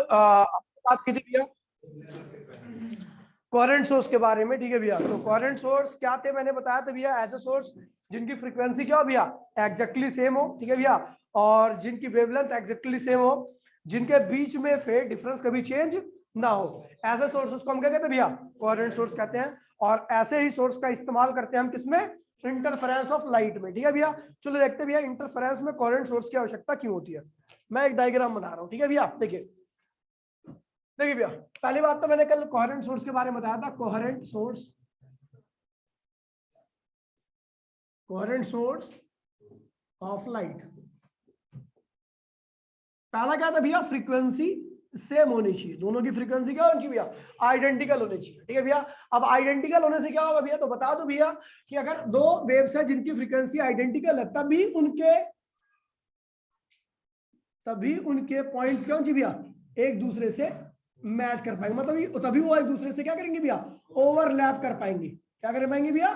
बात की थी भैया कोहेरेंट सोर्स के बारे में, ठीक है भैया। तो कोहेरेंट सोर्स क्या थे मैंने बताया था भैया, ऐसे सोर्स जिनकी फ्रीक्वेंसी क्या हो भैया एग्जैक्टली सेम हो, ठीक है भैया, और जिनकी वेवलेंथ एग्जैक्टली सेम हो, जिनके बीच में फेज डिफरेंस कभी चेंज ना हो, ऐसे सोर्सेस को हम क्या कहते हैं भैया कोहेरेंट सोर्स कहते हैं। और ऐसे ही सोर्स का इस्तेमाल करते हैं हम किसमें, इंटरफेरेंस ऑफ लाइट में, ठीक है भैया। चलो देखते हैं भैया इंटरफेरेंस में कोहेरेंट सोर्स की आवश्यकता क्यों होती है। मैं एक डायग्राम बना रहा हूं, ठीक है भैया। देखिए देखिए भैया, पहली बात तो मैंने कल कोहेरेंट सोर्स के बारे में बताया था। कोहेरेंट सोर्स ऑफ लाइट, पहला क्या था भैया फ्रीक्वेंसी सेम होनी चाहिए, दोनों की फ्रीक्वेंसी क्या होनी चाहिए भैया आइडेंटिकल होनी चाहिए, ठीक है भैया। अब आइडेंटिकल होने से क्या होगा भैया, तो बता दो भैया कि अगर दो वेव्स है जिनकी फ्रीक्वेंसी आइडेंटिकल है तभी उनके पॉइंट्स क्या होंगे भैया एक दूसरे से मैच कर पाएंगे, मतलब तभी वो एक दूसरे से क्या करेंगे भैया ओवरलैप कर पाएंगे। क्या कर पाएंगे भैया,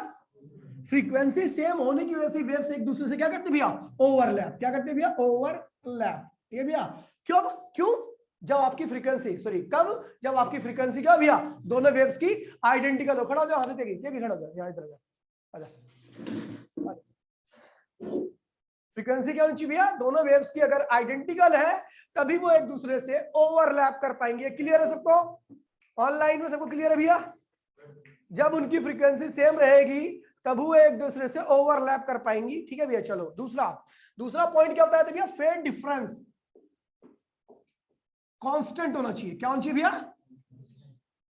फ्रीक्वेंसी सेम होने की वजह से वेव्स एक दूसरे से क्या करते भैया ओवरलैप, क्या करते भैया ओवरलैप, ठीक है भैया। क्यों जब आपकी फ्रीक्वेंसी जब आपकी फ्रीक्वेंसी क्या भैया दोनों वेव्स की आइडेंटिकल हो। खड़ा हो जाओ, हाथ देखिए क्या खड़ा हो जाओ, यहाँ इधर आजा। फ्रीक्वेंसी क्या होनी चाहिए भैया दोनों वेव्स की अगर आइडेंटिकल है तभी वो एक दूसरे से ओवरलैप कर पाएंगे। क्लियर है सबको, ऑनलाइन में सबको क्लियर है भैया। जब उनकी फ्रीक्वेंसी सेम रहेगी तब वो एक दूसरे से ओवरलैप कर पाएंगी, ठीक है भैया। चलो दूसरा पॉइंट क्या बताया था भैया, फेज डिफरेंस कांस्टेंट होना चाहिए। क्या होना चाहिए भैया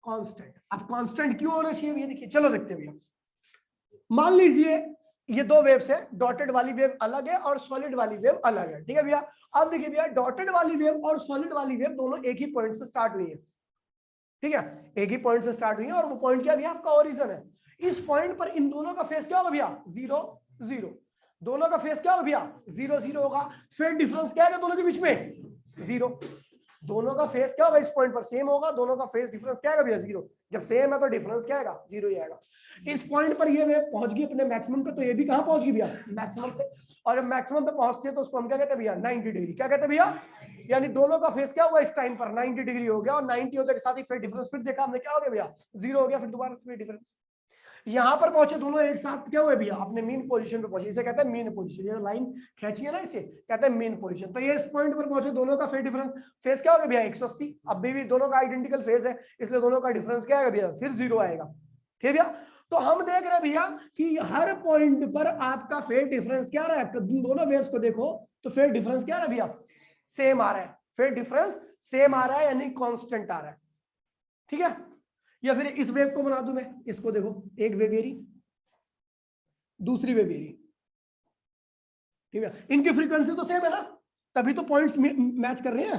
कांस्टेंट। अब कांस्टेंट क्यों होना चाहिए भैया, देखिए चलो देखते हैं भैया। मान लीजिए ये दो वेव्स है, डॉटेड वाली वेव अलग है और सॉलिड वाली वेव अलग है, ठीक है भैया। अब देखिए भैया डॉटेड वाली वेव और सॉलिड वाली वेव दोनों एक ही पॉइंट से स्टार्ट हुई है, ठीक है, एक ही पॉइंट से स्टार्ट हुई है और वो पॉइंट क्या भैया आपका ओरिजिन है। इस पॉइंट पर इन दोनों का फेस क्या होगा भैया 0 0, दोनों का फेस क्या होगा भैया 0 0 होगा। फेज डिफरेंस क्या है दोनों के बीच में 0, दोनों का फेस क्या होगा इस पॉइंट पर सेम होगा, दोनों का फेस डिफरेंस क्या है भैया 0। जब सेम है तो डिफरेंस क्या आएगा 0 ही आएगा। इस पॉइंट पर ये वेव पहुंच गई अपने मैक्सिमम पे, तो ये भी कहां पहुंच गई भैया मैक्सिमम पे। और जब मैक्सिमम पे पहुंचती है तो उसको हम क्या कहते हैं भैया 90 डिग्री। क्या कहते हैं भैया, यानी दोनों का फेस क्या हुआ इस टाइम पर 90 डिग्री हो गया। और 90 होने के साथ ही फेज डिफरेंस फिर देखा हमने क्या हो गया भैया 0 हो गया। फिर दोबारा फेज डिफरेंस यहां पर पहुंचे, दोनों एक साथ क्या हुए भैया अपने मीन पोजीशन पे पहुंचे, इसे कहते हैं मीन पोजीशन। ये लाइन खींची है ना इसे कहते हैं मीन पोजीशन। तो ये इस पॉइंट पर पहुंचे, दोनों का फेज डिफरेंस फेस क्या हो गया भैया 180। अब भी दोनों का आइडेंटिकल फेस है इसलिए दोनों का डिफरेंस क्या आएगा भैया फिर 0 आएगा, ठीक है भैया। तो हम देख रहे हैं भैया कि हर पॉइंट पर आपका फेज डिफरेंस क्या रहा है, दोनों वेव्स को देखो तो फेज डिफरेंस क्या रहा है भैया सेम आ रहा है। फेज डिफरेंस सेम आ रहा है यानी कांस्टेंट आ रहा है, ठीक है। या फिर इस वेव को बना दूं मैं, इसको देखो एक वेव एरी दूसरी वेव एरी, ठीक है, इनकी फ्रीक्वेंसी तो सेम है ना, तभी तो पॉइंट्स मैच कर रहे हैं,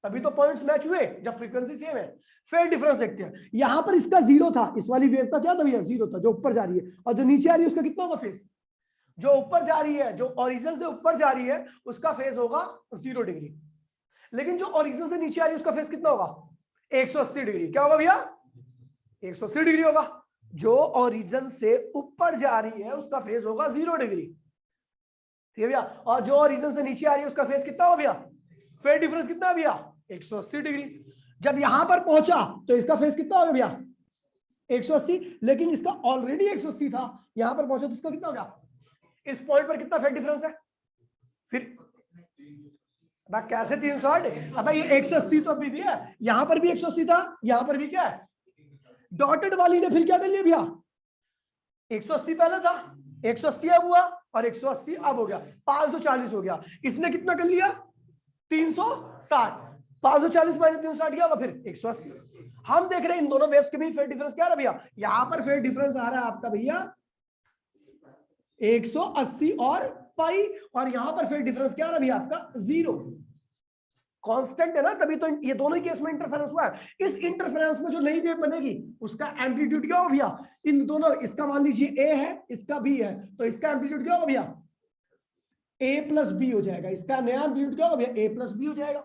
तभी तो पॉइंट्स मैच हुए जब फ्रीक्वेंसी सेम है। फेज डिफरेंस देखते हैं, यहां पर इसका 0 था, इस वाली वेव का क्या था भैया 0 था जो ऊपर जा रही है, और जो नीचे आ रही है उसका कितना होगा फेज, जो ऊपर जा रही है जो ओरिजिन से ऊपर जा रही है उसका फेज होगा 0 डिग्री, लेकिन जो ओरिजिन से नीचे आ रही है उसका फेज कितना होगा 180 डिग्री। क्या होगा भैया 180 डिग्री होगा। जो ओरिजिन से ऊपर जा रही है उसका फेज होगा 0 डिग्री, ठीक है भैया। और जो ओरिजिन से नीचे आ रही है उसका फेज कितना हो भैया, फेज डिफरेंस कितना है भैया 180 डिग्री। जब यहां पर पहुंचा तो इसका फेज कितना हो गया भैया 180, लेकिन इसका ऑलरेडी 180 था, यहां पर पहुंचा तो इसका कितना हो गया, इस पॉइंट पर कितना फेज डिफरेंस है फिर कैसे 360। अब ये 180 तो अभी भी है, यहां पर भी 180 था, यहां पर भी क्या है डॉटेड वाली ने फिर क्या कर लिया भैया 180 पहले था 180 अब हुआ और 180 अब हो गया 540 हो गया। इसने कितना कर लिया 360, 540 माइनस 360 क्या होगा फिर 180। हम देख रहे हैं इन दोनों वेव्स के बीच फेज डिफरेंस क्या है भैया, यहां पर फेज डिफरेंस आ रहा है आपका भैया 180 और पाई, और यहां पर फेज डिफरेंस क्या आ रहा है भैया आपका 0, कांस्टेंट है ना, तभी तो ये दोनों ही केस में इंटरफेरेंस हुआ है। इस इंटरफेरेंस में जो नई वेव बनेगी उसका एम्पलीट्यूड क्या होगा भैया, इन दोनों, इसका मान लीजिए ए है इसका बी है, तो इसका एम्पलीट्यूड क्या होगा भैया ए प्लस बी हो जाएगा, इसका नया एम्पलीट्यूड क्या होगा भैया ए प्लस बी हो जाएगा,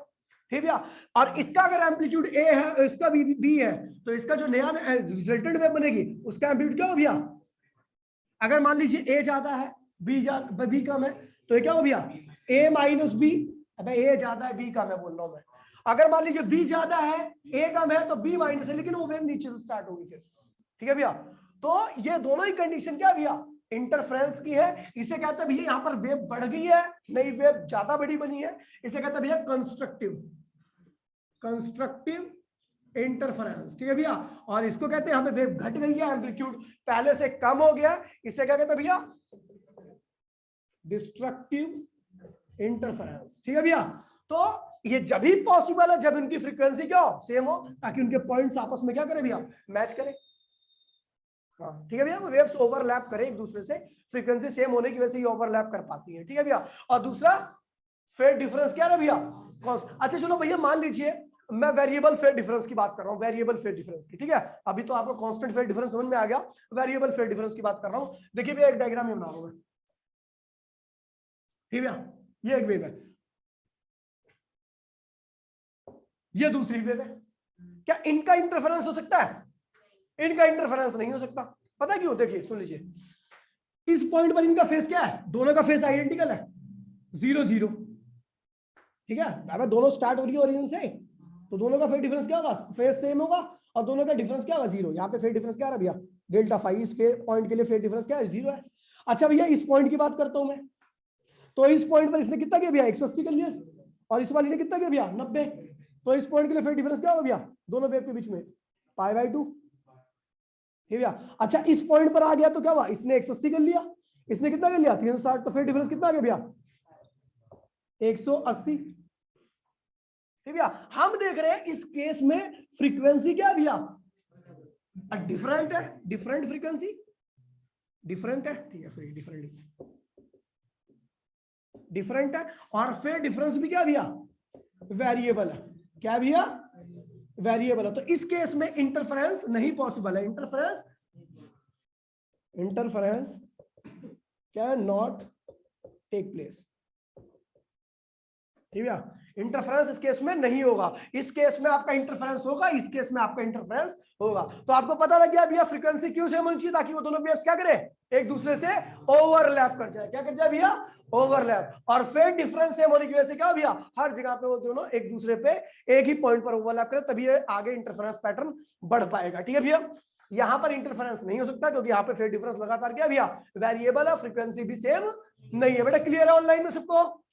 ठीक भैया। और इसका अगर एम्पलीट्यूड ए है और इसका बी है तो इसका जो नया रिजल्टेंट वेव बनेगी उसका एम्पलीट्यूड क्या होगा भैया, अगर मान लीजिए ए ज्यादा है बी कम है तो ये क्या हो भैया ए माइनस बी, अबे ए ज्यादा है बी कम है बोल रहा हूं मैं। अगर मान लीजिए बी ज्यादा है, ए कम है, तो बी माइनस है, लेकिन वो वेव नीचे से स्टार्ट होगी फिर। ठीक है भैया, तो ये दोनों ही कंडीशन क्या भैया, इंटरफ्रेंस की है। इसे कहते हैं भैया यहां पर वेव बढ़ गई है, नई वेव ज्यादा बड़ी बनी है, इसे कहते हैं भैया कंस्ट्रक्टिव इंटरफेरेंस। ठीक है भैया, और इसको कहते हैं यहाँ पे वेव घट गई है, एम्पलीट्यूड पहले से कम हो गया, इसे क्या कहते हैं भैया, डिस्ट्रक्टिव इंटरफेरेंस। ठीक है भैया, तो ये जब ही पॉसिबल है जब इनकी फ्रीक्वेंसी क्या हो, सेम हो, ताकि उनके पॉइंट्स आपस में क्या करें भैया, मैच करें। हाँ ठीक है भैया, वेव्स ओवरलैप करें एक दूसरे से, फ्रीक्वेंसी सेम होने की वजह से ये ओवरलैप कर पाती है। ठीक है भैया, और दूसरा फेज डिफरेंस क्या है भैया, अच्छा चलो भैया मान लीजिए मैं वेरिएबल फेज डिफरेंस की बात कर रहा हूँ, वेरिएबल फेज डिफरेंस की। ठीक है, अभी तो आपको कांस्टेंट फेज डिफरेंस समझ में आ गया, वेरिएबल फेज डिफरेंस की बात कर रहा हूँ। देखिए भैया एक डायग्राम में बना रहा हूं मैं। ठीक है, ये एक वेव है, ये दूसरी वेव है। क्या इनका इंटरफेरेंस हो सकता है? इनका इंटरफेरेंस नहीं हो सकता। पता क्यों? देखिए सुन लीजिए, इस पॉइंट पर इनका फेस क्या है, दोनों का फेस आइडेंटिकल है, 0 0। ठीक है, अगर दोनों स्टार्ट हो रही है ओरिजिन से, तो दोनों का फेज डिफरेंस क्या होगा, फेज सेम होगा, और दोनों का डिफरेंस क्या होगा, 0। यहाँ पे फेज डिफरेंस क्या है भैया, डेल्टा फाई। इस पॉइंट के लिए फेज डिफरेंस क्या है, 0 है। अच्छा भैया इस पॉइंट की बात करता हूं मैं, तो इस पॉइंट पर इसने कितना किया भैया, 180 कर लिया, और इस वाली ने कितना किया भैया, 90। तो इस पॉइंट के लिए फेज डिफरेंस क्या होगा भैया, दोनों वेव के बीच में, π/2। ठीक है, अच्छा इस पॉइंट पर आ गया तो क्या हुआ, इसने 180 कर लिया, इसने कितना कर लिया, 360, तो फेज डिफरेंस कितना आ गया भैया, 180। ठीक है, हम देख रहे हैं इस केस में फ्रीक्वेंसी क्या है भैया, डिफरेंट है, डिफरेंट फ्रीक्वेंसी, डिफरेंट है। ठीक है, सही, डिफरेंट है, और फिर डिफरेंस भी क्या भैया, वेरिएबल है। क्या भैया, वेरिएबल है। तो इस केस में इंटरफेरेंस नहीं पॉसिबल है, interference can not take place. ठीक है, इंटरफेरेंस इस केस में नहीं होगा, इस केस में आपका इंटरफेरेंस होगा, इस केस में आपका इंटरफेरेंस होगा। तो आपको पता लग गया भैया फ्रीक्वेंसी क्यों सेम होनी चाहिए, ताकि वो दोनों वेव्स क्या करें, एक दूसरे से ओवरलैप कर जाए। क्या कर जाए भैया, ओवरलैप। और फेज डिफरेंस सेम होने की वजह से क्या भैया, हर जगह पे वो दोनों एक दूसरे पे एक ही पॉइंट पर ओवरलैप करें, तभी आगे इंटरफेरेंस पैटर्न बढ़ पाएगा। ठीक है भैया, यहां पर इंटरफेरेंस नहीं हो सकता, क्योंकि यहाँ पे फेज डिफरेंस लगातार क्या भैया, वेरिएबल है, फ्रीक्वेंसी भी सेम नहीं है। बेटा क्लियर है ऑनलाइन में सबको,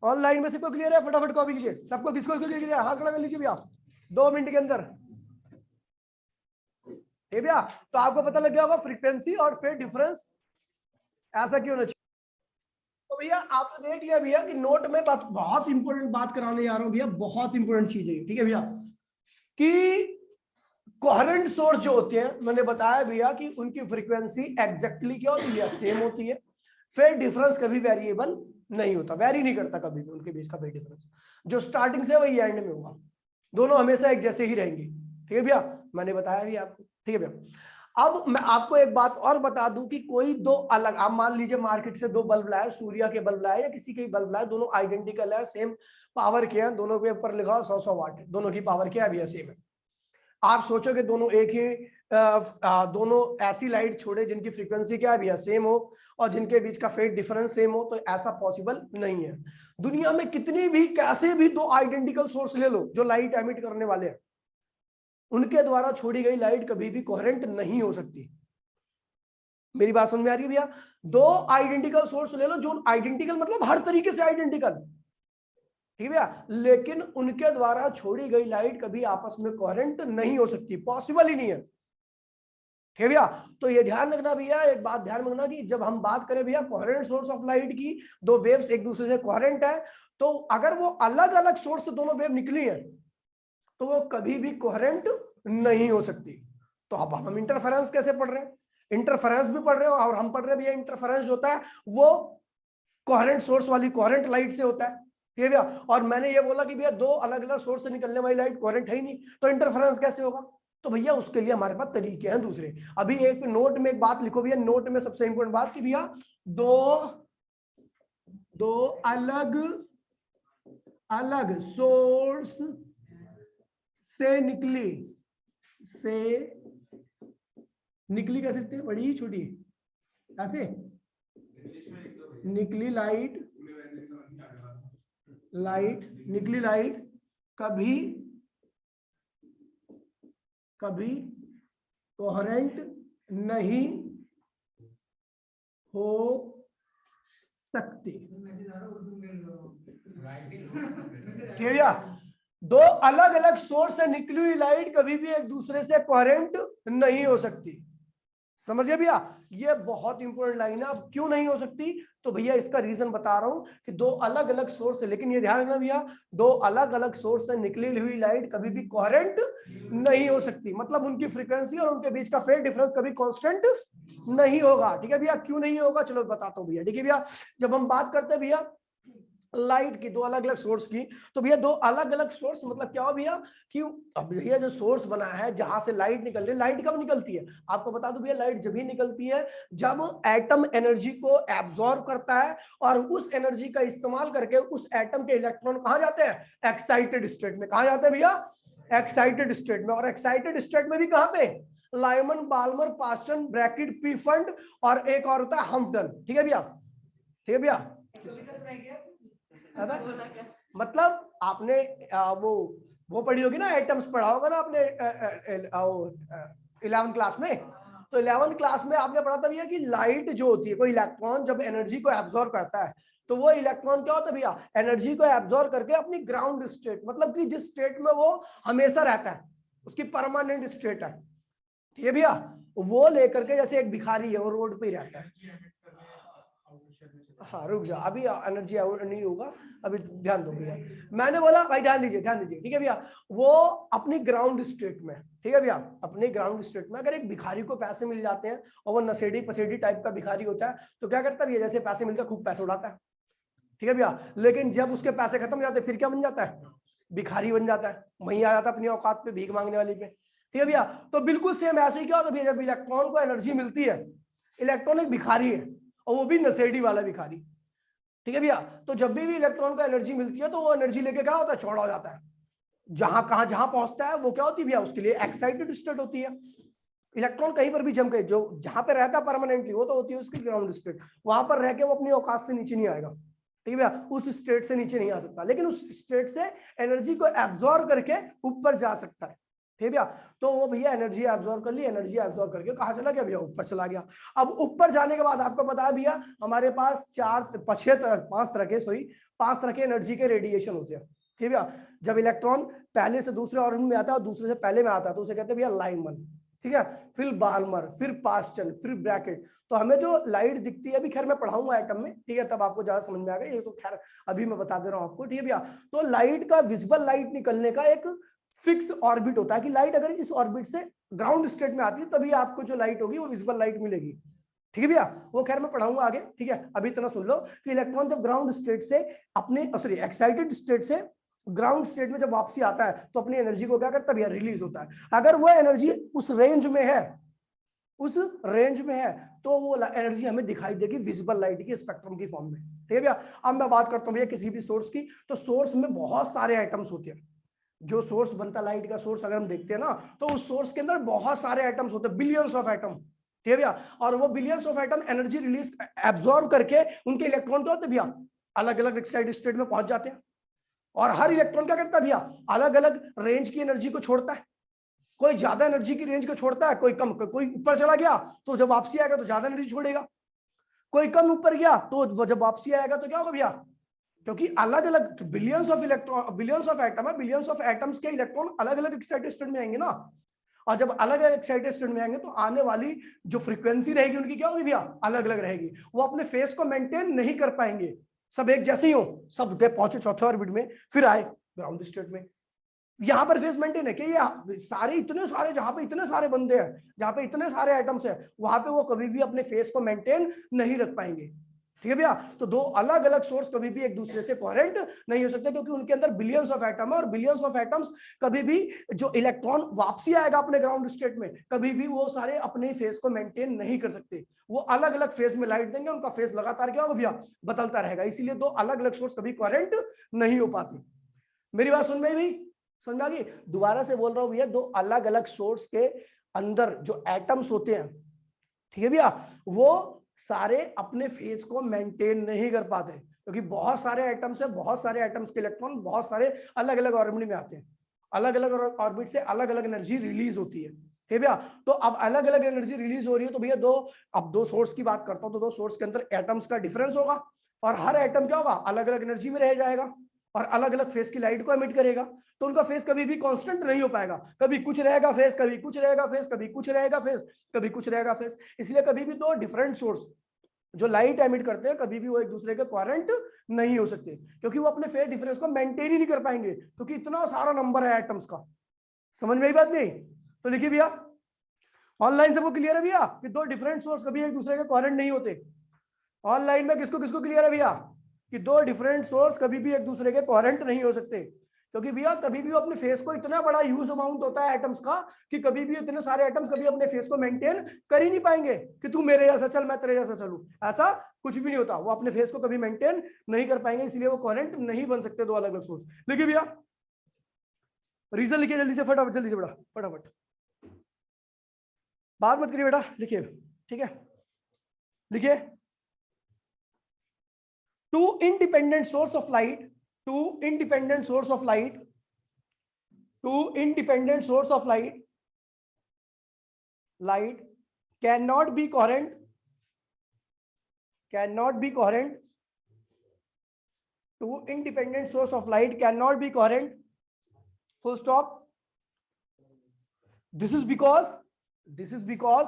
ऑनलाइन में सबको क्लियर है, फटाफट कॉपी कीजिए सबको, किसको क्लियर है, हाथ खड़ा कर लीजिए भैया 2 मिनट के अंदर। ठीक भैया, तो आपको पता लग गया होगा फ्रीक्वेंसी और फेज डिफरेंस ऐसा क्यों होना चाहिए। तो भैया आपने देख लिया भैया कि नोट में बहुत इंपॉर्टेंट बात कराने जा रहा हूं भैया, बहुत इंपॉर्टेंट चीज है। ठीक है भैया, कि कोहेरेंट सोर्स जो होते हैं, मैंने बताया भैया कि उनकी फ्रीक्वेंसी एग्जैक्टली क्या होती है, सेम होती है। फेज डिफरेंस कभी वेरिएबल नहीं होता, वेरी नहीं करता कभी भी उनके बीच का फेज डिफरेंस, जो स्टार्टिंग से वही एंड में होगा, दोनों हमेशा एक जैसे ही रहेंगे। ठीक है भैया, मैंने बताया भी आपको। ठीक है भैया, अब मैं आपको एक बात और बता दूं कि कोई दो अलग, आप मान लीजिए मार्केट से 2 बल्ब लाए, सूर्य के बल्ब लाए या किसी के बल्ब लाए, दोनों आइडेंटिकल है, सेम पावर के हैं, दोनों के ऊपर लिखा 100 वाट, दोनों की पावर क्या है भैया, सेम है। आप सोचोगे दोनों एक ही दोनों ऐसी लाइट छोड़े जिनकी फ्रीक्वेंसी क्या है भैया, सेम हो, और जिनके बीच का फेज डिफरेंस सेम हो, तो ऐसा पॉसिबल नहीं है। दुनिया में कितनी भी, कैसे भी 2 आइडेंटिकल सोर्स ले लो जो लाइट एमिट करने वाले हैं, उनके द्वारा छोड़ी गई लाइट कभी भी कोहेरेंट नहीं हो सकती। मेरी बात समझ में आ रही है भैया, 2 आइडेंटिकल सोर्स ले लो, जो आइडेंटिकल मतलब हर तरीके से आइडेंटिकल, ठीक है भैया, लेकिन उनके द्वारा छोड़ी गई लाइट कभी आपस में कोहेरेंट नहीं हो सकती, पॉसिबल ही नहीं है। ठीक है भैया, तो ये ध्यान रखना भैया, एक बात ध्यान रखना कि जब हम बात करें भैया कोहेरेंट सोर्स ऑफ लाइट की, 2 वेव्स एक दूसरे से कोहेरेंट है, तो अगर वो अलग अलग सोर्स से दोनों वेव निकली है, तो वो कभी भी कोहेरेंट नहीं हो सकती। तो अब हम इंटरफेरेंस कैसे पढ़ रहे हैं, इंटरफेरेंस भी पढ़ रहे हो, और हम पढ़ रहे हैं भैया इंटरफेरेंस जो होता है वो कोहेरेंट सोर्स वाली कोहेरेंट लाइट से होता है। ठीक है भैया, और मैंने ये बोला कि भैया 2 अलग अलग सोर्स से निकलने वाली लाइट कोहेरेंट है ही नहीं, तो इंटरफेरेंस कैसे होगा। तो भैया उसके लिए हमारे पास तरीके हैं दूसरे। अभी एक नोट में एक बात लिखो भैया, नोट में सबसे इंपॉर्टेंट बात कि भैया दो अलग अलग सोर्स से निकली कह सकते हैं, बड़ी छोटी कैसे निकली लाइट निकली लाइट कभी कभी कोहेरेंट नहीं हो सकती। ठीक है भैया, दो अलग अलग सोर्स से निकली हुई लाइट कभी भी एक दूसरे से कोहेरेंट नहीं हो सकती। समझिए भैया, ये बहुत इंपॉर्टेंट लाइन है। अब क्यों नहीं हो सकती, तो भैया इसका रीजन बता रहा हूं कि दो अलग अलग सोर्स है, लेकिन ये ध्यान रखना भैया, दो अलग अलग सोर्स से निकली हुई लाइट कभी भी कोहेरेंट नहीं हो सकती। मतलब उनकी फ्रीक्वेंसी और उनके बीच का फेज डिफरेंस कभी कांस्टेंट नहीं होगा। ठीक है भैया, क्यों नहीं होगा चलो बताता हूं भैया। देखिए भैया, जब हम बात करते हैं भैया लाइट की दो अलग अलग सोर्स की, तो भैया दो अलग अलग सोर्स मतलब क्या हो भैया कि अब भैया जो सोर्स बना है जहां से लाइट निकल रही है, लाइट कब निकलती है आपको बता दूं भैया, लाइट जब ही निकलती है जब एटम एनर्जी को एब्जॉर्ब करता है और उस एनर्जी का इस्तेमाल करके उस एटम के इलेक्ट्रॉन कहां जाते हैं, एक्साइटेड स्टेट में। कहां जाते हैं भैया, एक्साइटेड स्टेट में। और एक्साइटेड स्टेट में भी कहां पे, Lyman Balmer Paschen Brackett Pfund और एक और होता है हम्फ्टन। ठीक है भैया, ठीक है भैया। मतलब आपने वो पढ़ी होगी ना, एटम्स पढ़ा होगा ना आपने 11th क्लास में। तो 11th क्लास में आपने पढ़ा था भैया कि लाइट जो होती है, कोई इलेक्ट्रॉन जब एनर्जी को एब्जॉर्ब करता है तो वो इलेक्ट्रॉन क्या होता है भैया, एनर्जी को एब्जॉर्ब करके अपनी ग्राउंड स्टेट, मतलब कि जिस स्टेट में वो हमेशा रहता है उसकी परमानेंट स्टेट है, ठीक है भैया, वो लेकर के, जैसे एक भिखारी है वो रोड पे ही रहता है। हाँ रुक जा, अभी एनर्जी नहीं होगा, अभी ध्यान दो भैया, मैंने बोला भाई ध्यान दीजिए ध्यान दीजिए। ठीक है भैया, वो अपनी ग्राउंड स्टेट में, ठीक है भैया, अपनी ग्राउंड स्टेट में अगर एक भिखारी को पैसे मिल जाते हैं और वो नशेड़ी पसेड़ी टाइप का भिखारी होता है तो क्या करता है भैया, जैसे पैसे मिलते हैं खूब पैसे उड़ाता है। ठीक है भैया, लेकिन जब उसके पैसे खत्म हो जाते हैं फिर क्या बन जाता है, भिखारी बन जाता है, वहीं आ जाता है अपनी औकात पे, भीख मांगने वाली पे। ठीक है भैया, तो बिल्कुल सेम ऐसे ही क्या होता है भैया, जब इलेक्ट्रॉन को एनर्जी मिलती है, इलेक्ट्रॉन एक भिखारी है और वो भी नशेड़ी वाला भिखारी। ठीक है भैया, तो जब भी इलेक्ट्रॉन को एनर्जी मिलती है तो वो एनर्जी लेके क्या होता है, चौड़ा हो जाता है। जहां पहुंचता है वो क्या होती है भैया, उसके लिए एक्साइटेड स्टेट होती है। इलेक्ट्रॉन कहीं पर भी जम के जो जहां पे रहता है परमानेंटली, वो तो होती है उसकी ग्राउंड स्टेट, वहां पर रह के वो अपनी औकात से नीचे नहीं आएगा। ठीक है भैया, उस स्टेट से नीचे नहीं आ सकता, लेकिन उस स्टेट से एनर्जी को एब्जॉर्ब करके ऊपर जा सकता है। ठीक है भैया, तो वो भैया एनर्जी एब्जॉर्ब कर ली, एनर्जी एब्जॉर्ब करके कहां चला गया भैया, ऊपर चला गया। अब ऊपर जाने के बाद आपको पता है भैया हमारे पास पांच तरह के एनर्जी के रेडिएशन होते हैं। ठीक है भैया, जब इलेक्ट्रॉन पहले से दूसरे ऑर्बिट में आता है और दूसरे से पहले में आता है तो उसे कहते हैं भैया लाइमन। ठीक है, फिर बाल्मर, फिर पास्टन, फिर ब्रैकेट। तो हमें जो लाइट दिखती है, अभी खैर मैं पढ़ाऊंगा एटम में, ठीक है, तब आपको ज्यादा समझ में आ गया, ये तो खैर अभी मैं बता दे रहा हूं आपको। ठीक है भैया, तो लाइट का विजिबल लाइट निकलने का एक फिक्स ऑर्बिट होता है कि लाइट अगर इस ऑर्बिट से ग्राउंड स्टेट में आती है तभी आपको जो लाइट होगी वो विजिबल लाइट मिलेगी। ठीक है भैया, वो खैर मैं पढ़ाऊंगा आगे। ठीक है, अभी इतना सुन लो कि इलेक्ट्रॉन जब ग्राउंड स्टेट से अपने एक्साइटेड स्टेट से ग्राउंड स्टेट में जब वापसी आता है तो अपनी एनर्जी को क्या करता है भैया, रिलीज होता है। अगर वो एनर्जी उस रेंज में है, तो वो एनर्जी हमें दिखाई देगी विजिबल लाइट की स्पेक्ट्रम की फॉर्म में। ठीक है भैया, अब मैं बात करता हूं भैया किसी भी सोर्स की, तो सोर्स में बहुत सारे आइटम्स होते हैं। जो सोर्स बनता है लाइट का सोर्स अगर हम देखते हैं ना, तो उस सोर्स के अंदर बहुत सारे आइटम्स होते हैं, बिलियंस ऑफ आइटम। ठीक है भैया, और वो billions of item energy release absorb करके उनके इलेक्ट्रॉन क्या होते हैं भैया, अलग अलग एक्साइटेड स्टेट में पहुंच जाते हैं। और हर इलेक्ट्रॉन क्या करता है भैया, अलग अलग रेंज की एनर्जी को छोड़ता है। कोई ज्यादा एनर्जी की रेंज को छोड़ता है, कोई कम, कोई ऊपर चला गया तो जब वापसी आएगा तो ज्यादा एनर्जी छोड़ेगा, कोई कम ऊपर गया तो जब वापसी आएगा तो क्या होगा भैया, क्योंकि अलग अलग billions of electron, billions of atom है, बिलियंस ऑफ एटम्स के इलेक्ट्रॉन अलग अलग एक्साइटेड स्टेट में आएंगे ना, और जब अलग अलग एक्साइटेड स्टेट में आएंगे तो आने वाली जो फ्रीक्वेंसी रहेगी उनकी क्या होगी भैया, अलग अलग रहेगी। वो अपने फेस को मेंटेन नहीं कर पाएंगे, सब एक जैसे ही हो, सब गए पहुंचे चौथे ऑर्बिट में, फिर आए ग्राउंड स्टेट में। यहां पर फेस मेंटेन है कि ये सारे इतने सारे, जहां पे इतने सारे बंदे हैं, जहां पे इतने सारे आइटम्स हैं, वहां पे वो कभी भी अपने फेस को मेंटेन नहीं रख पाएंगे। ठीक है भैया, तो दो अलग अलग सोर्स कभी भी एक दूसरे से कोहेरेंट नहीं हो सकते, क्योंकि उनके अंदर बिलियंस ऑफ एटम है, और बिलियंस ऑफ एटम्स कभी भी जो इलेक्ट्रॉन वापसी आएगा अपने ग्राउंड स्टेट में, कभी भी वो सारे अपने फेस को मेंटेन नहीं कर सकते। वो अलग अलग फेज में लाइट देंगे, उनका फेस लगातार क्या होगा भैया, बदलता रहेगा। इसीलिए दो अलग अलग सोर्स कभी कोहेरेंट नहीं हो पाते। मेरी बात सुन में भी समझ आ गई? दोबारा से बोल रहा हूं भैया, दो अलग अलग सोर्स के अंदर जो एटम्स होते हैं, ठीक है भैया, वो सारे अपने फेज को मेंटेन नहीं कर पाते। क्योंकि बहुत सारे एटम्स है, बहुत सारे एटम्स के इलेक्ट्रॉन बहुत सारे अलग अलग ऑर्बिट में आते हैं, अलग अलग ऑर्बिट से अलग अलग एनर्जी रिलीज होती है, ठीक है भैया। तो अब अलग अलग एनर्जी रिलीज हो रही है, तो भैया दो सोर्स की बात करता हूं, तो दो सोर्स के अंदर एटम्स का डिफरेंस होगा, और हर एटम क्या होगा, अलग अलग एनर्जी में रह जाएगा और अलग अलग फेस की लाइट को एमिट करेगा, तो उनका फेस कभी भी कांस्टेंट नहीं हो पाएगा, कभी कुछ रहेगा फेस, कभी कुछ रहेगा फेस, कभी कुछ रहेगा फेस, कभी कुछ रहेगा फेस। इसलिए कभी भी दो डिफरेंट सोर्स जो लाइट एमिट करते हैं, कभी भी वो एक दूसरे के कोहेरेंट नहीं हो सकते, क्योंकि वो अपने फेस डिफरेंस को मेंटेन ही नहीं कर पाएंगे, क्योंकि इतना सारा नंबर है एटम्स का। समझ में आई बात नहीं? तो लिखिए भैया, ऑनलाइन सबको क्लियर है भैया कि दो डिफरेंट सोर्स कभी एक दूसरे के कोहेरेंट नहीं होते? ऑनलाइन में किसको किसको क्लियर है भैया कि दो डिफरेंट सोर्स कभी भी एक दूसरे के कोहेरेंट नहीं हो सकते? क्योंकि भैया कभी भी अपने फेस को, इतना बड़ा ह्यूज अमाउंट होता है एटम्स का कि कभी भी इतने सारे एटम्स कभी अपने फेस को मेंटेन कर ही नहीं पाएंगे कि तू मेरे जैसा चल मैं तेरे जैसा चलूं, ऐसा कुछ भी नहीं होता, वो अपने फेस को कभी मेंटेन नहीं कर पाएंगे, इसलिए वो कोहेरेंट नहीं बन सकते दो अलग अलग सोर्स। लिखिए भैया, रीजन लिखिए जल्दी से, फटाफट जल्दी से बेटा, फटाफट बात मत करिए बेटा, लिखिए, ठीक है। लिखिए, two independent source of light, two independent source of light, two independent source of light cannot be coherent, cannot be coherent, two independent source of light cannot be coherent, full stop. This is because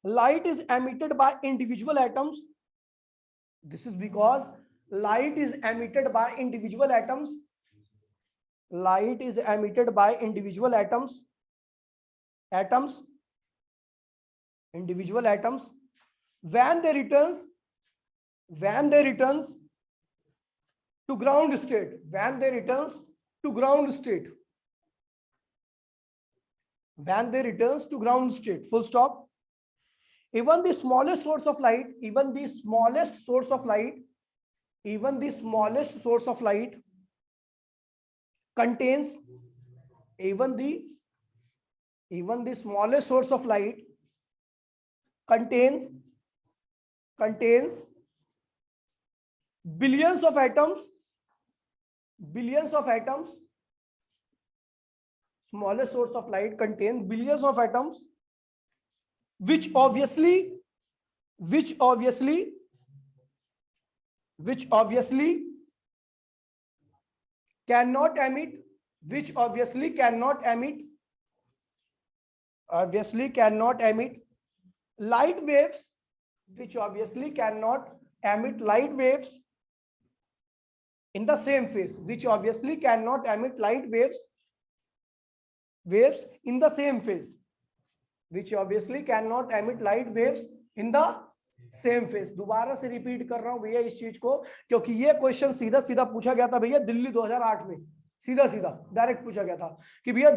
light is emitted by individual atoms. This is because light is emitted by individual atoms. Light is emitted by individual atoms. Individual atoms. When they returns to ground state. When they returns to ground state. When they returns to ground state. Full stop. Even the smallest source of light, even the smallest source of light, even the smallest source of light contains, even the smallest source of light contains billions of atoms, smallest source of light contains billions of atoms, which obviously cannot emit, light waves, in the same phase, which obviously cannot emit light waves in the same phase, which obviously cannot emit light waves in the same face. दोबारा से repeat कर रहा हूं भैया इस चीज को, क्योंकि ये क्वेश्चन सीधा सीधा पूछा गया था भैया दिल्ली 2008 में, सीधा सीधा डायरेक्ट पूछा गया था कि भैया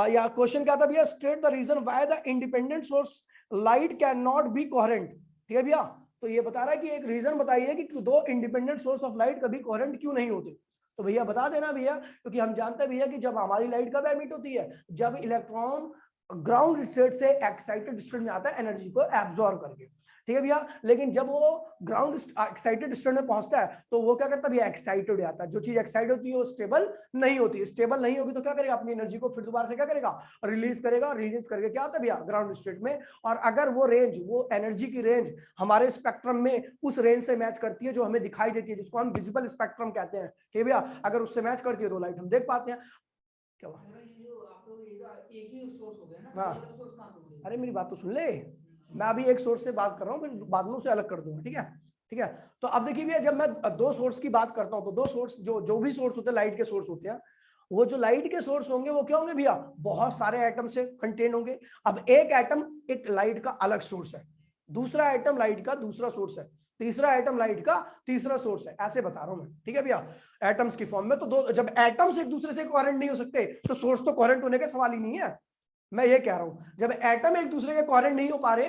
या क्वेश्चन क्या था भैया, state the reason why the independent source light can not be coherent. ठीक है भैया, तो ये बता रहा है कि एक रीजन बताइए कि दो इंडिपेंडेंट सोर्स ऑफ लाइट कभी कोहेरेंट क्यों नहीं होते। तो भैया बता देना भैया, क्योंकि हम जानते हैं भैया कि जब हमारी लाइट कब एमिट होती है, जब इलेक्ट्रॉन ग्राउंड स्टेट से एक्साइटेड स्टेट में आता है एनर्जी को एब्जॉर्ब करके। ठीक है भैया, लेकिन जब वो ग्राउंड एक्साइटेड स्टेट में पहुंचता है तो वो क्या करता है भैया, एक्साइटेड हो जाता है। जो चीज एक्साइटेड होती है वो स्टेबल नहीं होती, स्टेबल नहीं होगी तो क्या करेगा, अपनी एनर्जी को फिर दोबारा से क्या करेगा, रिलीज करेगा, और रिलीज करके क्या आता है भैया, ग्राउंड स्टेट में। और अगर वो रेंज, वो एनर्जी की रेंज हमारे स्पेक्ट्रम में उस रेंज से मैच करती है जो हमें दिखाई देती है, जिसको हम विजिबल स्पेक्ट्रम कहते हैं। ठीक है भैया, अगर उससे मैच करती है तो लाइट हम देख पाते हैं। क्या हुआ, एक ही सोर्स हो गया ना, हाँ, अलग सोर्स कहां से हो गया? अरे मेरी बात तो सुन ले, मैं अभी एक सोर्स से बात कर रहा हूँ, फिर बाद में उसे अलग कर दूंगा। ठीक है, ठीक है। तो अब देखिए भैया, जब मैं दो सोर्स की बात करता हूँ तो दो सोर्स, जो भी सोर्स होते हैं लाइट के सोर्स होते हैं, वो जो लाइट के सोर्स होंगे वो क्या होंगे भैया, बहुत सारे एटम से कंटेन होंगे। अब एक एटम एक लाइट का अलग सोर्स है, दूसरा एटम लाइट का दूसरा सोर्स है, तीसरा एटम लाइट का तीसरा सोर्स है, ऐसे बता रहा हूं मैं। ठीक है भैया, एटम्स की फॉर्म में। तो दो, जब एटम्स एक दूसरे से कोहेरेंट नहीं हो सकते तो सोर्स तो कोहेरेंट होने का सवाल ही नहीं है। मैं ये कह रहा हूं, जब एटम एक दूसरे के कोहेरेंट नहीं हो पा रहे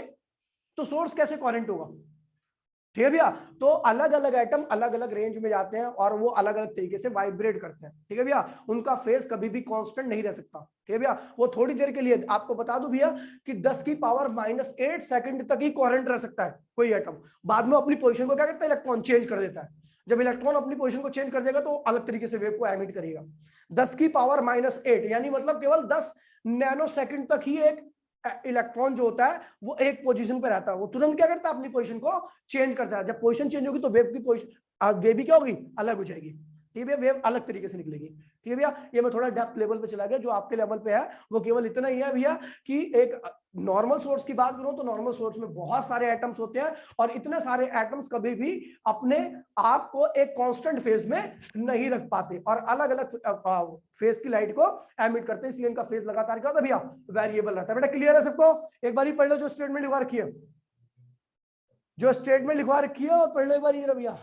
तो सोर्स कैसे कोहेरेंट होगा। ठीक है भैया। तो अलग अलग एटम अलग अलग रेंज में जाते हैं और वो अलग अलग तरीके से वाइब्रेट करते हैं। ठीक है भैया, उनका फेज कभी भी कांस्टेंट नहीं रह सकता। ठीक है भैया, वो थोड़ी देर के लिए, आपको बता दूं भैया कि 10 की पावर -8 सेकंड तक ही कोहेरेंट रह सकता है कोई एटम। बाद में अपनी पोजीशन को क्या करता है, इलेक्ट्रॉन चेंज कर देता है। जब इलेक्ट्रॉन अपनी पोजीशन को चेंज कर देगा तो अलग तरीके से वेव को एमिट करेगा। 10 की पावर -8 यानी मतलब केवल 10 नैनो सेकंड तक ही एक इलेक्ट्रॉन जो होता है वो एक पोजीशन पे रहता है। वो तुरंत क्या करता है, अपनी पोजीशन को चेंज करता है। जब पोजीशन चेंज होगी तो वेव की पोजीशन, वेव भी क्या होगी, अलग हो जाएगी। ठीक है, वेव अलग तरीके से निकलेगी। ठीक है भैया, ये मैं थोड़ा डेप्थ लेवल पे चला गया, जो आपके लेवल पे है वो केवल इतना ही है भैया कि एक नॉर्मल सोर्स की बात करूं तो नॉर्मल सोर्स में बहुत सारे एटम्स होते हैं और इतने सारे एटम्स कभी भी अपने आप को एक कांस्टेंट फेज में नहीं रख पाते और अलग अलग फेज की लाइट को एमिट करते हैं, इसलिए इनका फेज लगातार क्या होता है भैया, वेरिएबल रहता है। बेटा क्लियर है सबको? एक बार ही पढ़ लो जो स्टेटमेंट लिखवा रखी है, जो स्टेटमेंट लिखवा रखी है और पढ़ लो एक बार ये भैया,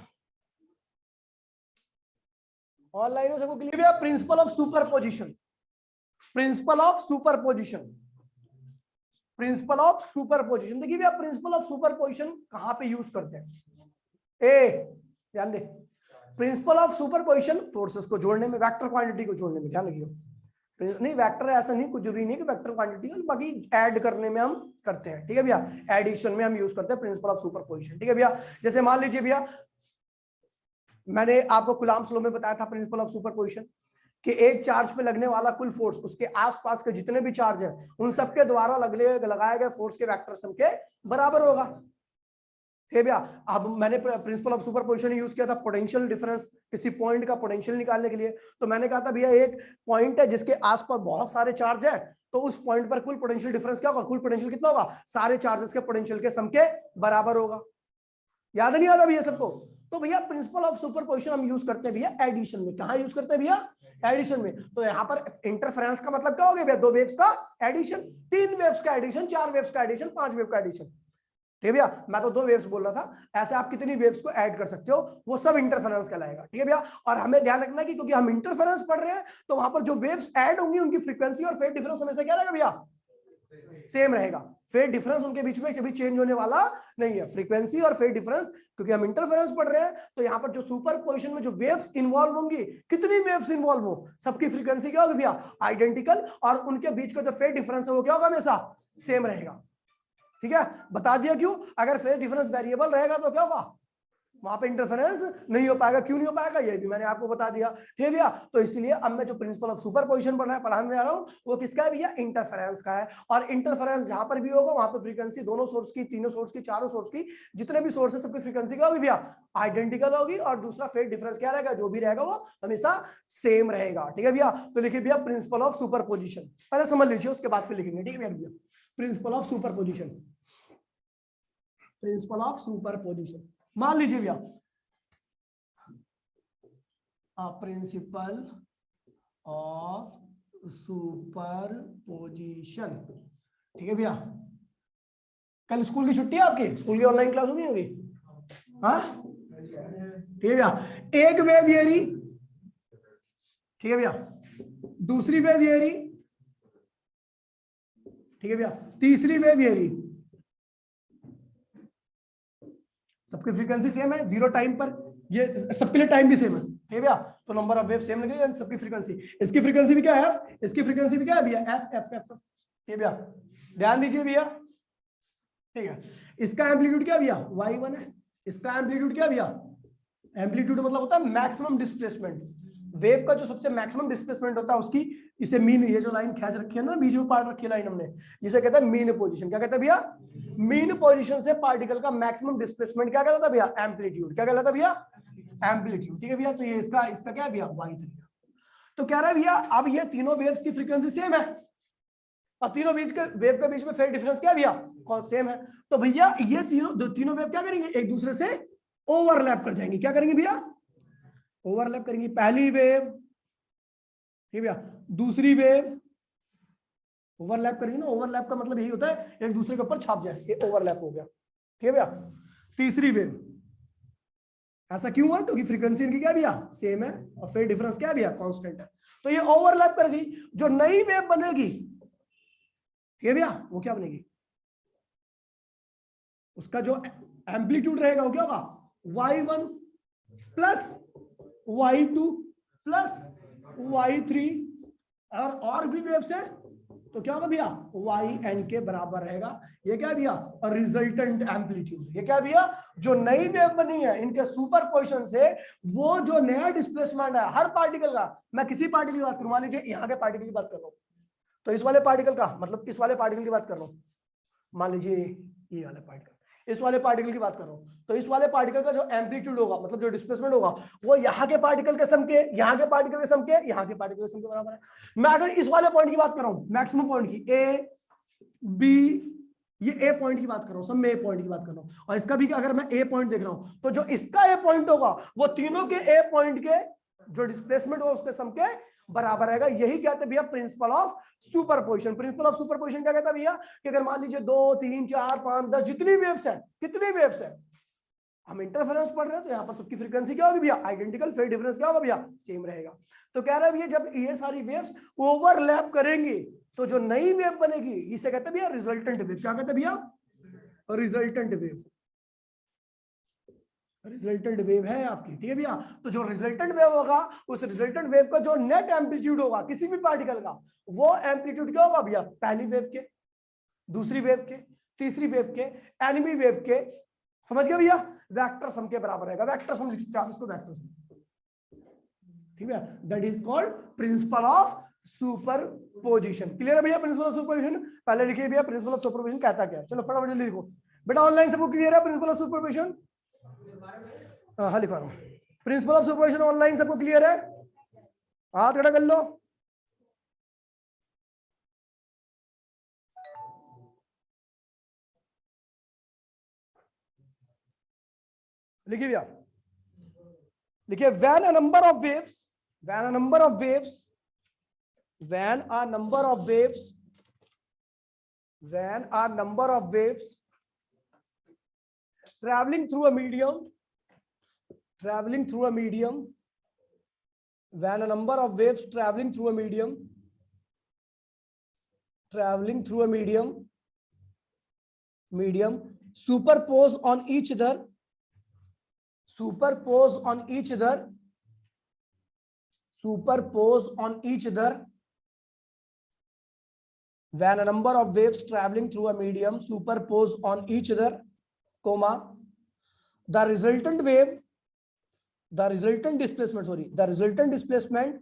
ऑनलाइन में सबको क्लियर है। Principle of superposition, principle of superposition, principle of superposition. देखिए भैया, प्रिंसिपल ऑफ सुपरपोजिशन कहां पे यूज करते हैं? ध्यान दे, प्रिंसिपल ऑफ सुपरपोजिशन फोर्सेस को जोड़ने में, वेक्टर क्वांटिटी को जोड़ने में, ध्यान रखिए। नहीं वेक्टर ऐसा नहीं, कुछ जरूरी नहीं कि वेक्टर क्वांटिटी, बाकी ऐड करने में हम करते हैं। ठीक है भैया, एडिशन में हम यूज करते हैं प्रिंसिपल ऑफ सुपरपोजिशन। ठीक है भैया, जैसे मान लीजिए भैया मैंने आपको कूलम्ब्स लॉ में बताया था प्रिंसिपल ऑफ सुपरपोजिशन कि एक चार्ज पे लगने वाला कुल फोर्स उसके आसपास के जितने भी चार्ज हैं उन सबके द्वारा लगाए गए फोर्स के वेक्टर सम के बराबर होगा। ठीक है भैया, अब मैंने प्रिंसिपल ऑफ सुपरपोजिशन यूज किया था पोटेंशियल डिफरेंस, किसी पॉइंट का पोटेंशियल निकालने के लिए। तो मैंने कहा था भैया एक पॉइंट है जिसके आसपास बहुत सारे चार्ज है, तो उस पॉइंट पर कुल पोटेंशियल डिफरेंस क्या होगा, कुल पोटेंशियल कितना होगा, सारे चार्जेस के पोटेंशियल के सम के बराबर होगा। याद नहीं आता भैया सबको? तो भैया प्रिंसिपल ऑफ सुपरपोजिशन हम यूज करते हैं भैया एडिशन में। कहां यूज करते हैं भैया? एडिशन में। तो यहाँ पर इंटरफेरेंस का मतलब क्या हो गया भैया, दो वेव्स का एडिशन, तीन वेव्स का एडिशन, चार वेव्स का एडिशन, पांच वेव का एडिशन। ठीक है भैया, मैं तो दो वेव्स बोल रहा था, ऐसे आप कितनी वेव्स को ऐड कर सकते हो, वो सब इंटरफेरेंस कहलाएगा। ठीक है भैया, और हमें ध्यान रखना कि क्योंकि हम इंटरफेरेंस पढ़ रहे हैं तो वहां पर जो वेव्स ऐड होंगी उनकी फ्रीक्वेंसी और फेज डिफरेंस हमेशा क्या रहेगा भैया, सेम रहेगा। फेज डिफरेंस उनके बीच में कभी चेंज होने वाला नहीं है, फ्रीक्वेंसी और फेज डिफरेंस। क्योंकि हम इंटरफेरेंस पढ़ रहे हैं तो यहाँ पर जो सुपरपोजिशन में जो वेव्स इन्वॉल्व होंगी, कितनी वेव्स इन्वॉल्व हो, सबकी फ्रीक्वेंसी क्या होगी भैया, आइडेंटिकल, और उनके बीच का जो फेज डिफरेंस है वो क्या होगा, हमेशा सेम रहेगा। ठीक है, बता दिया क्यों, अगर फेज डिफरेंस वेरिएबल रहेगा तो क्या होगा, वहां पे इंटरफेरेंस नहीं हो पाएगा। क्यों नहीं हो पाएगा, ये भी मैंने आपको बता दिया। ठीक है भैया, तो इसलिए अब मैं जो प्रिंसिपल ऑफ सुपरपोजिशन पढ़ाने जा रहा हूँ वो किसका है भैया, इंटरफेरेंस का है। और इंटरफेरेंस जहां पर भी होगा वहां पर फ्रीक्वेंसी दोनों सोर्स की, तीनों सोर्स की, चारों सोर्स की, जितने भी सोर्स है सबकी फ्रीक्वेंसी क्या होगी भैया, आइडेंटिकल होगी। और दूसरा फेज डिफरेंस क्या रहेगा, जो भी रहेगा वो हमेशा सेम रहेगा। ठीक है भैया, तो लिखिए भैया प्रिंसिपल ऑफ सुपरपोजिशन, पहले समझ लीजिए उसके बाद फिर लिखेंगे। ठीक है भैया, principle of superposition, principle of superposition. मान लीजिए भैया प्रिंसिपल ऑफ सुपरपोजिशन। ठीक है भैया, कल स्कूल की छुट्टी है आपकी, स्कूल की ऑनलाइन क्लास होगी होगी? हाँ ठीक है भैया, एक वेव एरी, ठीक है भैया, दूसरी वेव एरी, ठीक है भैया, तीसरी वेव एरी, सबकी फ्रीक्वेंसी सेम है, जीरो टाइम पर, ये सबके लिए टाइम भी सेम है। ठीक है भैया, तो नंबर ऑफ वेव सेम लगेगा, सबकी फ्रीक्वेंसी, इसकी फ्रीक्वेंसी भी क्या है एफ, इसकी फ्रीक्वेंसी भी क्या है भैया एफ एफ एफ। ठीक है भैया, ध्यान दीजिए भैया। ठीक है, इसका एम्पलीट्यूड क्या भैया y1 है, इसका एम्पलीट्यूड क्या भैया, एम्पलीट्यूड मतलब होता है मैक्सिमम डिस्प्लेसमेंट, वेव का जो सबसे मैक्सिमम डिस्प्लेसमेंट होता है उसकी, इसे मीन, ये जो लाइन खींच रखी है ना बीच में पार्ट रखी है लाइन हमने, जिसे कहते हैं मीन पोजीशन। क्या कहते हैं भैया, मीन पोजीशन से पार्टिकल का मैक्सिमम डिस्प्लेसमेंट क्या कहता था भैया, एम्पलीट्यूड। क्या कहता था भैया, एम्पलीट्यूड। ठीक है भैया, तो ये इसका क्या है भैया, y3। तो कह रहा है भैया अब ये तीनों वेव्स की फ्रीक्वेंसी सेम है और तीनों बीच के वेव के बीच में फेज डिफरेंस क्या है भैया, कौन सेम है। तो भैया ये तीनों वेव क्या करेंगे, एक दूसरे से ओवरलैप कर जाएंगे। क्या करेंगे भैया, ओवरलैप करेंगी। पहली वेव, ठीक भैया, दूसरी वेव ओवरलैप करेंगे ना, ओवरलैप का मतलब यही होता है एक दूसरे के ऊपर छाप जाए, ये ओवरलैप हो गया। ठीक है भैया, तीसरी वेव, ऐसा क्यों हुआ, क्योंकि फ्रीक्वेंसी इनकी क्या भैया सेम है और फेज डिफरेंस क्या भैया कांस्टेंट है, तो ये ओवरलैप कर गई। जो नई वेव बनेगी, ठीक है भैया, वो क्या बनेगी, उसका जो एम्पलीट्यूड रहेगा वो क्या होगा y1 plus y2 plus y3 और भी वेव्स है तो क्या होगा भैया yn के बराबर रहेगा। ये क्या है भैया रिजल्टेंट एम्पलीट्यूड। ये क्या है भैया जो नई वेव बनी है इनके सुपरपोजिशन से वो जो नया डिस्प्लेसमेंट है हर पार्टिकल का, मैं किसी पार्टिकल की बात करूं, मान लीजिए यहाँ के पार्टिकल की बात कर रहा हूं तो इस वाले पार्टिकल का मतलब इस वाले पार्टिकल की बात कर रहा हूं, मान लीजिए ये वाला पार्टिकल, इस वाले पार्टिकल की बात कर रहा हूं तो इस वाले पार्टिकल का जो एम्पलीट्यूड होगा मतलब जो डिस्प्लेसमेंट होगा वो यहाँ के पार्टिकल के सम के, यहाँ के पार्टिकल के सम के, यहाँ के पार्टिकल के सम के बराबर है। मैं अगर इस वाले पॉइंट की बात कर रहा हूं मैक्सिमम पॉइंट की ए बी, ये ए पॉइंट की बात कर रहा हूं, सब में ए पॉइंट की बात कर रहा हूं और इसका भी अगर मैं ए पॉइंट देख रहा हूं तो जो इसका ए पॉइंट होगा वो तीनों के ए पॉइंट के जो डिस्प्लेसमेंट होगा उसके सम के बराबर रहेगा। यही कहते हैं भैया principle of superposition. Principle of superposition क्या कहता है भैया कि अगर मान लीजिए 2 3 4 5 10 जितनी वेव्स है, कितनी वेव्स है, हम इंटरफेरेंस पढ़ रहे हैं तो यहाँ पर सबकी फ्रीक्वेंसी क्या होगी भैया आइडेंटिकल, फेज डिफरेंस क्या होगा भैया सेम रहेगा। तो कह रहा है भैया जब ये सारी वेव्स ओवरलैप करेंगी तो जो नई वेव बनेगी इसे कहते हैं भैया रिजल्टेंट वेव। क्या कहते हैं भैया रिजल्टेंट वेव। रिजल्टेंट वेव है आपकी, ठीक है भैया। तो जो रिजल्टेंट वेव होगा उस रिजल्टेंट वेव का जो नेट एम्पलीट्यूड होगा किसी भी पार्टिकल का वो एम्पलीट्यूड क्या होगा भैया पहली वेव के, दूसरी वेव के, तीसरी वेव के, एनवी वेव के, समझ गए भैया, वेक्टर सम के बराबर रहेगा। वेक्टर सम लिख सकते हैं आप इसको, वेक्टर सम, ठीक है। That is called principle of superposition. Clear है भैया प्रिंसिपल ऑफ सुपरपोजिशन। पहले लिखिए भैया प्रिंसिपल ऑफ सुपरपोजिशन कहता क्या है। चलो फटाफट जल्दी लिखो बेटा, ऑनलाइन सबको क्लियर है प्रिंसिपल ऑफ सुपरपोजिशन? हाँ लिखा रहा हूं प्रिंसिपल ऑफ सुपरपोजिशन ऑनलाइन सबको क्लियर है? हाथ खड़ा कर लो। लिखिए भैया, लिखिए when a number of waves, when a number of waves, when a number of waves, when a number of waves traveling through a medium, traveling through a medium, when a number of waves traveling through a medium, traveling through a medium, medium superpose on each other, superpose on each other, superpose on each other, when a number of waves traveling through a medium superpose on each other, comma, the resultant wave, the resultant displacement, sorry, the resultant displacement,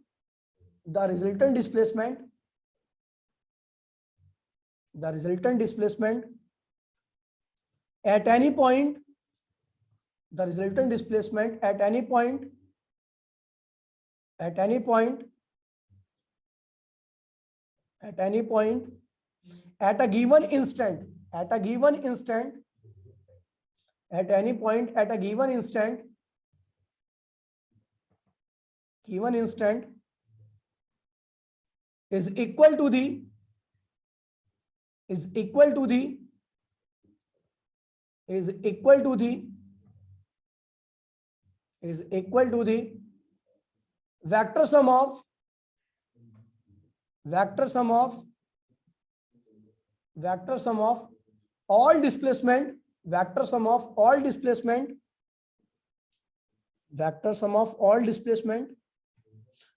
the resultant displacement, the resultant displacement at any point, the resultant displacement at any point, at any point, at any point, at a given instant, at a given instant, at any point, at a given instant, given instant is equal to the, is equal to the, is equal to the, is equal to the vector sum of, vector sum of, vector sum of all displacement, vector sum of all displacement, vector sum of all displacement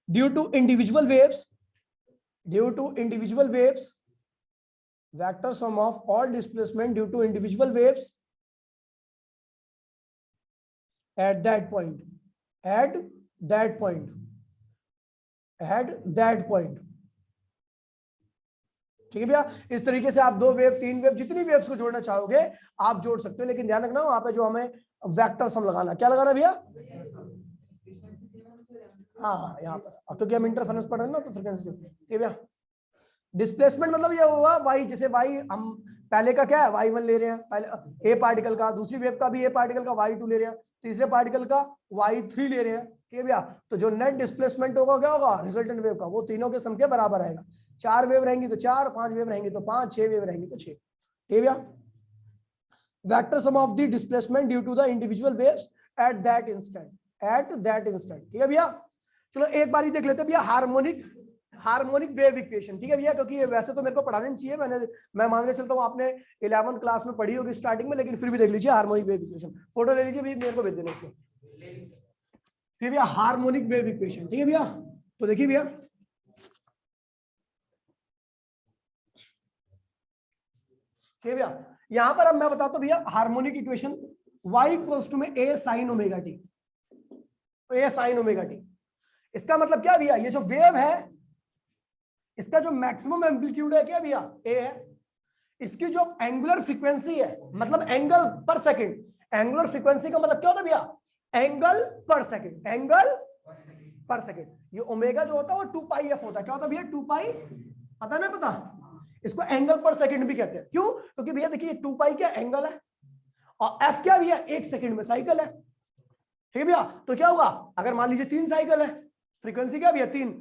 due to individual waves, due to individual waves, vector sum of all displacement due to individual waves at that point, at that point, at that point, ठीक है भैया। इस तरीके से आप 2 wave 3 wave जितनी waves को जोड़ना चाहोगे आप जोड़ सकते हो, लेकिन ध्यान रखना वहां पे जो हमें वेक्टर सम लगाना, क्या लगाना भैया, हाँ यहाँ पर, अब तो क्या हम इंटरफेरेंस पढ़ रहे हैं ना तो फ्रीक्वेंसी, ठीक है भैया। डिस्प्लेसमेंट मतलब ये हुआ वाई, जैसे वाई हम पहले का क्या है y1 ले रहे हैं, पहले ए पार्टिकल का, दूसरी वेव का भी ए पार्टिकल का y2 ले रहे हैं, तीसरे पार्टिकल का y3 ले रहे हैं, ठीक है भैया। तो जो नेट डिस्प्लेसमेंट होगा क्या होगा रिजल्टेंट वेव का, वो तीनों के सम के बराबर आएगा। 4 वेव रहेंगी तो 4, 5 वेव रहेंगी तो 5, 6 वेव रहेंगी तो 6, ठीक है भैया। Vector sum of the displacement due to the individual waves at that instant, at that instant, ठीक है भैया। चलो एक बार ही देख लेते हैं भैया हार्मोनिक, हार्मोनिक वेव इक्वेशन, ठीक है भैया, क्योंकि ये वैसे तो मेरे को पढ़ाना नहीं चाहिए, मैं मान के चलता हूँ आपने 11th क्लास में पढ़ी होगी स्टार्टिंग में, लेकिन फिर भी देख लीजिए हार्मोनिक वेव इक्वेशन, फोटो ले लीजिए भैया, मेरे को भेज देना इसे। फिर भैया हार्मोनिक वेव इक्वेशन, ठीक है भैया, तो देखिए भैया ठीक है भैया, यहां पर अब मैं बताता हूं भैया harmonic equation y equals to में a sin omega t, a sin omega t. इसका मतलब क्या भैया, ये जो वेव है इसका जो मैक्सिमम एम्पलीट्यूड है क्या भैया a है, इसकी जो एंगुलर फ्रीक्वेंसी है मतलब एंगल पर सेकंड, एंगुलर फ्रीक्वेंसी का मतलब क्या होता है भैया एंगल पर सेकंड, एंगल पर सेकंड। ये ओमेगा जो होता है वो 2 पाई f होता है, क्या होता है भैया 2 पाई, पता ना पता, इसको एंगल पर सेकंड भी कहते हैं, क्यों, क्योंकि भैया देखिए 2 पाई क्या एंगल है और f क्या भैया 1 सेकंड में साइकिल है, ठीक है भैया। तो क्या होगा, अगर मान लीजिए 3 साइकिल है, फ्रीक्वेंसी क्या भैया 3,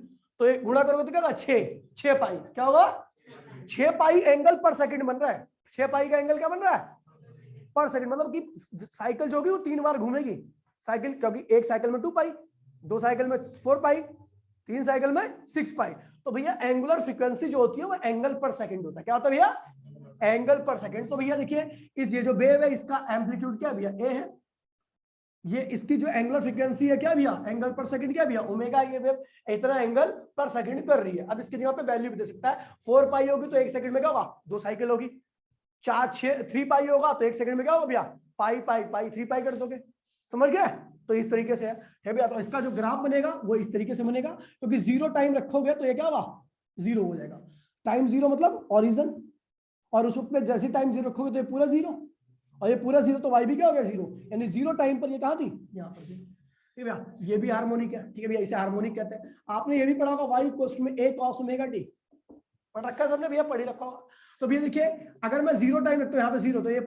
तो एक गुणा करोगे तो क्या होगा 6 पाई, क्या होगा 6 पाई एंगल पर सेकंड बन रहा है, 6 पाई का एंगल क्या बन रहा है पर सेकंड, मतलब कि साइकिल जो होगी वो 3 बार घूमेगी साइकिल, क्योंकि एक साइकिल में 2 पाई, 2 साइकिल में 4 पाई, 3 साइकिल में 6 पाई। तो भैया एंगुलर फ्रीक्वेंसी जो होती है वो एंगल पर सेकंड होता है, क्या होता है भैया एंगल पर सेकंड। तो भैया देखिए इस ये जो वेव है इसका एम्पलीट्यूड क्या भैया ए है, ये इसकी जो एंगुलर फ्रीक्वेंसी है क्या भैया एंगल पर सेकंड क्या भैया ओमेगा, ये वेव इतना एंगल पर सेकंड कर रही है। अब इसके जगह पे वैल्यू भी दे सकता है, 4 पाई होगी तो 1 सेकंड में क्या होगा 2 साइकिल होगी, 3 पाई होगा तो 1 सेकंड में क्या होगा भैया पाई पाई पाई 3 पाई कर दोगे, समझ गए। तो इस तरीके से है भैया, तो इसका जो ग्राफ बनेगा वो इस तरीके से बनेगा, क्योंकि 0 टाइम रखोगे तो ये क्या होगा 0 हो जाएगा, टाइम 0 मतलब ओरिजिन, और उस वक्त में जैसे टाइम 0 रखोगे तो ये पूरा 0, और ये पूरा 0 तो y भी क्या हो गया 0, यानी 0 टाइम पर ये कहाँ थी यहाँ पर थी, ठीक है भैया। ये भी हार्मोनिक है, ठीक है भैया, इसे हार्मोनिक कहते हैं। आपने ये भी पढ़ा होगा y इक्वल्स टू में a cos ओमेगा t, पढ़ रखा है सबने भैया, पढ़ ही रखा होगा। तो भैया देखिए अगर मैं 0 टाइम रखता हूँ यहाँ पे 0, तो ये